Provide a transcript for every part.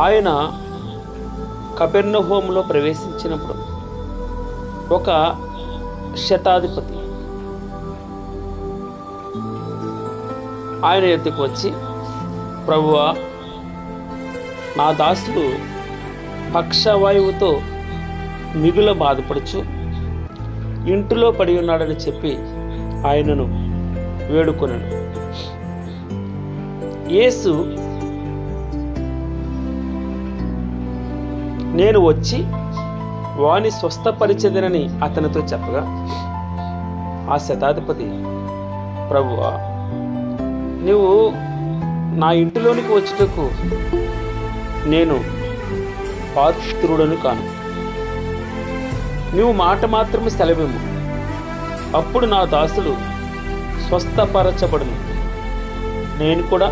ఆయన కపెర్నహూములో ప్రవేశించినప్పుడు ఒక శతాధిపతి ఆయన ఎద్దుకు వచ్చి, ప్రభువా, నా దాసుడు పక్షవాయువుతో మిగుల బాధపడుచు ఇంటిలో పడి ఉన్నాడని చెప్పి ఆయనను వేడుకొనెను. యేసు, నేను వచ్చి వాని స్వస్థపరిచెదనని అతనితో చెప్పగా, ఆ శతాధిపతి, ప్రభువా, నీవు నా ఇంటిలోనికి వచ్చుటకు నేను పాత్రుడను కాను. నీవు మాట మాత్రము సెలవిమ్ము, అప్పుడు నా దాసుడు స్వస్థపరచబడును. నేను కూడా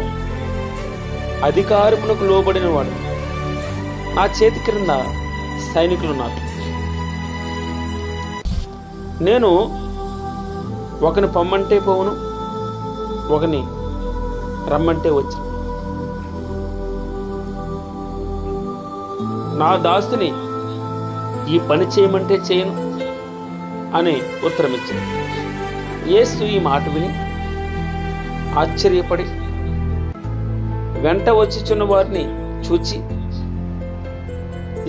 అధికారమునకు లోబడిన వాడు, నా చేతి క్రింద సైనికులు ఉన్నారు. నేను ఒకని పొమ్మంటే పోవును, ఒకని రమ్మంటే వచ్చి నా దాసుని ఈ పని చేయమంటే చేయను అని ఉత్తరమిచ్చింది. యేసు ఈ మాట విని ఆశ్చర్యపడి వెంట వచ్చిచున్న వారిని చూచి,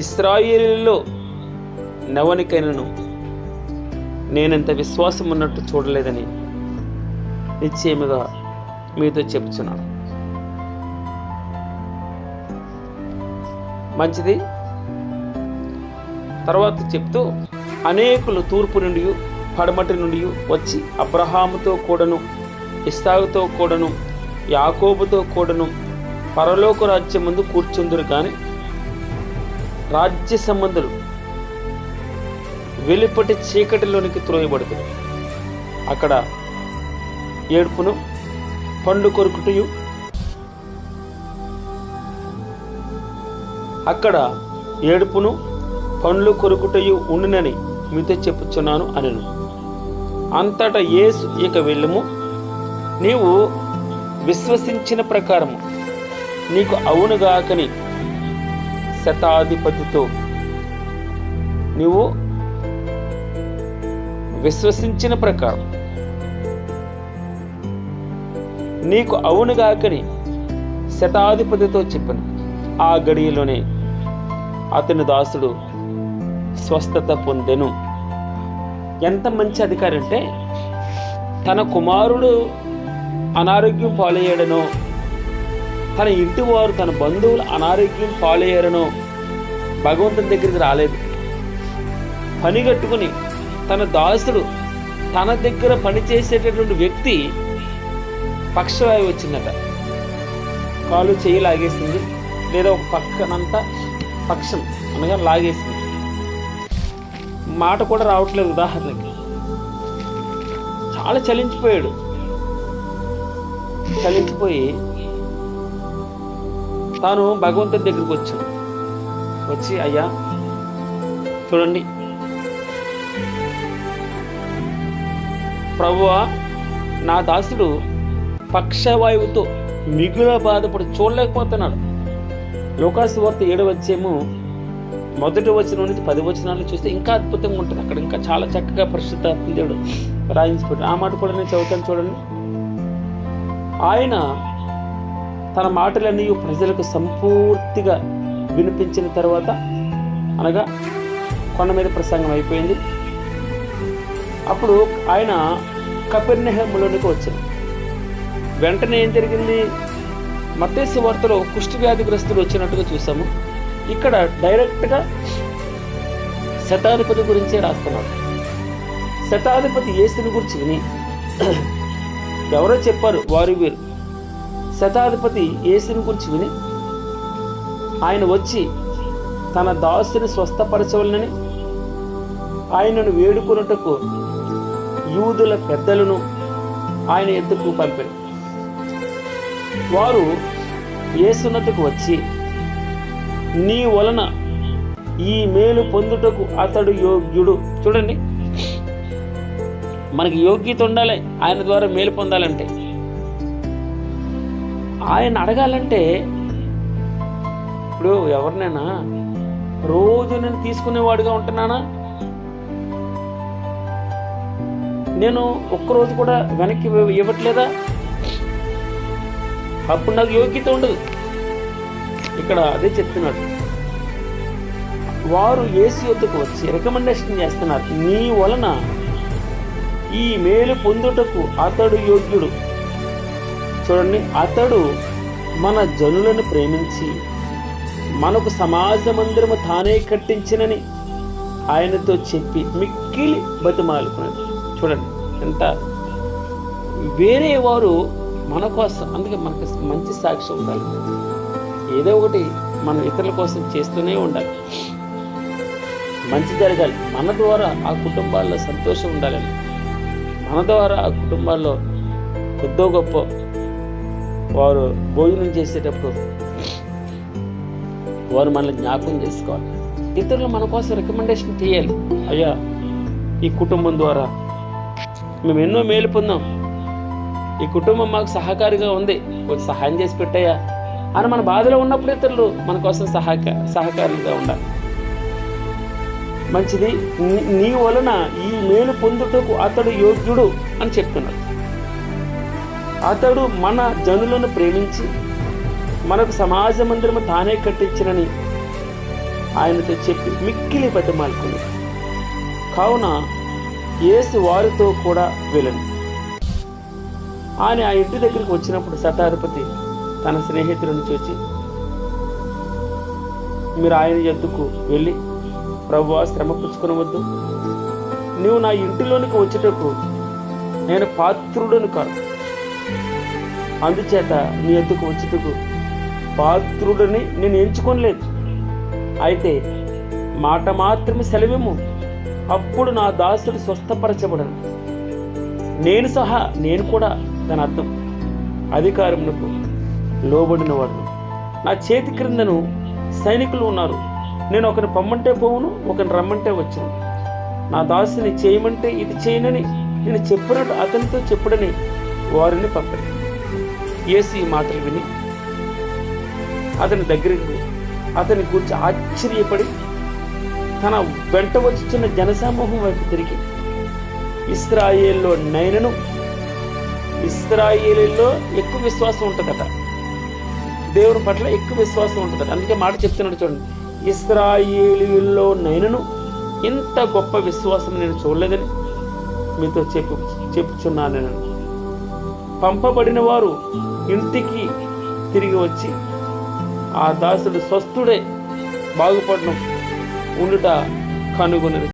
ఇశ్రాయేలులో నెవనికైనను నేనంత విశ్వాసం ఉన్నట్టు చూడలేదని నిశ్చయముగా మీతో చెప్తున్నాను. మంచిది. తర్వాత చెప్తూ, అనేకులు తూర్పు నుండి పడమటి నుండి వచ్చి అబ్రహాముతో కూడాను, ఇస్సాకుతో కూడాను, యాకోబుతో కూడాను పరలోక రాజ్యం ముందు కూర్చుందురు, కానీ రాజ్య సంబంధులు వెలుపటి చీకటిలోనికి త్రోయబడుతుంది. అక్కడ ఏడుపును పండ్లు కొరుకుటయు, అక్కడ ఏడుపును పండ్లు కొరుకుటయు ఉండునని మీతో చెప్పుచున్నాను అనెను. అంతటా యేసు, ఇక వెళ్ళుము, నీవు విశ్వసించిన ప్రకారము నీకు అవునుగాకని శతాధిపతితో, నీవు విశ్వసించిన ప్రకారం నీకు అవునుగాకని శతాధిపతితో చెప్పాను. ఆ గడియలోనే అతని దాసుడు స్వస్థత పొందెను. ఎంత మంచి అధికారి అంటే, తన కుమారుడు అనారోగ్యం పాలయ్యాడనో, తన ఇంటి వారు, తన బంధువులు అనారోగ్యం పాలయ్యారనో భగవంతుని దగ్గరికి రాలేదు. పని కట్టుకుని తన దాసుడు, తన దగ్గర పనిచేసేటటువంటి వ్యక్తి పక్షవాయువు వచ్చిందట. కాలు చేయి లాగేసింది, లేదా ఒక పక్కనంతా పక్షం అనగా లాగేసింది. మాట కూడా రావట్లేదు. ఉదాహరణకి చాలా చలించిపోయాడు. చలించిపోయి తాను భగవంతుడి దగ్గరికి వచ్చి, అయ్యా చూడండి ప్రభువా, నా దాసుడు పక్షవాయువుతో మిగుల బాధపడి చూడలేకపోతున్నాడు. లోకాసు వార్త 7వ అధ్యాయము 1వ వచనం నుంచి 10వ వచనాలు చూస్తే ఇంకా అద్భుతంగా ఉంటుంది. అక్కడ ఇంకా చాలా చక్కగా పరిశుద్ధాత్మ దేవుడు రాయించిపోయాడు. ఆ మాట కూడా నేను చదువుతాను చూడండి. ఆయన తన మాటలన్నీ ప్రజలకు సంపూర్తిగా వినిపించిన తర్వాత, అనగా కొండ మీద ప్రసంగం అయిపోయింది. అప్పుడు ఆయన కపెర్నహూములోనికి వచ్చాడు. వెంటనే ఏం జరిగింది? మత్తయి సువార్తలో కుష్ఠ వ్యాధిగ్రస్తుడు వచ్చినట్టుగా చూసాము. ఇక్కడ డైరెక్ట్గా శతాధిపతి గురించే రాస్తున్నాడు. శతాధిపతి యేసుని గురించి విని, ఎవరో చెప్పారు వారు వీరు, శతాధిపతి యేసుని గురించి విని ఆయన వచ్చి తన దాసుని స్వస్థపరచవలనని ఆయనను వేడుకొనుటకు యూదుల పెద్దలను ఆయన ఎద్దుకు పంపారు. వారు యేసునకు వచ్చి, నీ వలన ఈ మేలు పొందుటకు అతడు యోగ్యుడు. చూడండి, మనకి యోగ్యత ఉండాలి ఆయన ద్వారా మేలు పొందాలంటే. ఆయన అడగాలంటే ఇప్పుడు ఎవరినైనా రోజు నేను తీసుకునేవాడిగా ఉంటున్నానా? నేను ఒక్కరోజు కూడా వెనక్కి ఇవ్వట్లేదా? అప్పుడు నాకు యోగ్యత ఉండదు. ఇక్కడ అదే చెప్తున్నాడు. వారు యేసు యొద్దకు వచ్చి రికమెండేషన్ చేస్తున్నారు, నీ వలన ఈ మేలు పొందుటకు అతడు యోగ్యుడు. చూడండి, అతడు మన జనులను ప్రేమించి మనకు సమాజ మందిరము తానే కట్టించినని ఆయనతో చెప్పి మిక్కిలి బతిమాలుకున్నాడు. చూడండి ఎంత వేరే వారు మన కోసం. అందుకే మనకు మంచి సాక్ష్యం ఉండాలి. ఏదో ఒకటి మనం ఇతరుల కోసం చేస్తూనే ఉండాలి. మంచి జరగాలి. మన ద్వారా ఆ కుటుంబాల్లో సంతోషం ఉండాలని, మన ద్వారా ఆ కుటుంబాల్లో కొద్దో గొప్ప వారు భోజనం చేసేటప్పుడు వారు మనల్ని జ్ఞాపకం చేసుకోవాలి. ఇతరులు మన కోసం రికమెండేషన్ చేయాలి. అయ్యా, ఈ కుటుంబం ద్వారా మేము ఎన్నో మేలు పొందాం, ఈ కుటుంబం మాకు సహకారిగా ఉంది, కొంచెం సహాయం చేసి పెట్టాయా అని మన బాధలో ఉన్నప్పుడు ఇతరులు మన కోసం సహకారులుగా ఉండాలి. మంచిది, నీ వలన ఈ మేలు పొందుటకు అతడు యోగ్యుడు అని చెప్తున్నాడు. అతడు మన జనులను ప్రేమించి మనకు సమాజ మందిరము తానే కట్టించినని ఆయనతో చెప్పి మిక్కిలి బతిమాలుకుంది. కావున యేసు వారితో కూడా వెళ్ళను. ఆయన ఆ ఇంటి దగ్గరికి వచ్చినప్పుడు శతాధిపతి తన స్నేహితులను చూచి, మీరు ఆయన యొద్దకు వెళ్ళి, ప్రభువా, శ్రమ పుచ్చుకొనవద్దు, నీవు నా ఇంటిలోనికి వచ్చుటకు నేను పాత్రుడను కాదు, అందుచేత నీ యొద్దకు వచ్చుటకు పాత్రుడని నేను ఎంచుకోలేదు. అయితే మాట మాత్రమే సెలవేమో, అప్పుడు నా దాసుడు స్వస్థపరచబడను. నేను కూడా దాని అర్థం అధికారమునకు లోబడిన వాడు. నా చేతి క్రిందను సైనికులు ఉన్నారు. నేను ఒకరిని పొమ్మంటే పోవును, ఒకరిని రమ్మంటే వచ్చాను. నా దాసుని చేయమంటే ఇది చేయనని నేను చెప్పినట్టు అతనితో చెప్పుడని వారిని పంపాను. యేసు ఈ మాటలు విని అతని దగ్గరికి అతని గురించి ఆశ్చర్యపడి తన వెంట వచ్చిన జనసమూహం వైపు తిరిగి, ఇశ్రాయేలీలో ఎక్కువ విశ్వాసం ఉంటుందట, దేవుని పట్ల ఎక్కువ విశ్వాసం ఉంటుందట. అందుకే మాట చెప్తున్నాడు చూడండి, ఇశ్రాయేలీలో నైనను ఇంత గొప్ప విశ్వాసం నేను చూడలేదని మీతో చెప్పుచున్నాను. నేను పంపబడిన వారు ఇంటికి తిరిగి వచ్చి ఆ దాసుడు స్వస్థుడే బాగుపడడం ఉండుట కనుగొని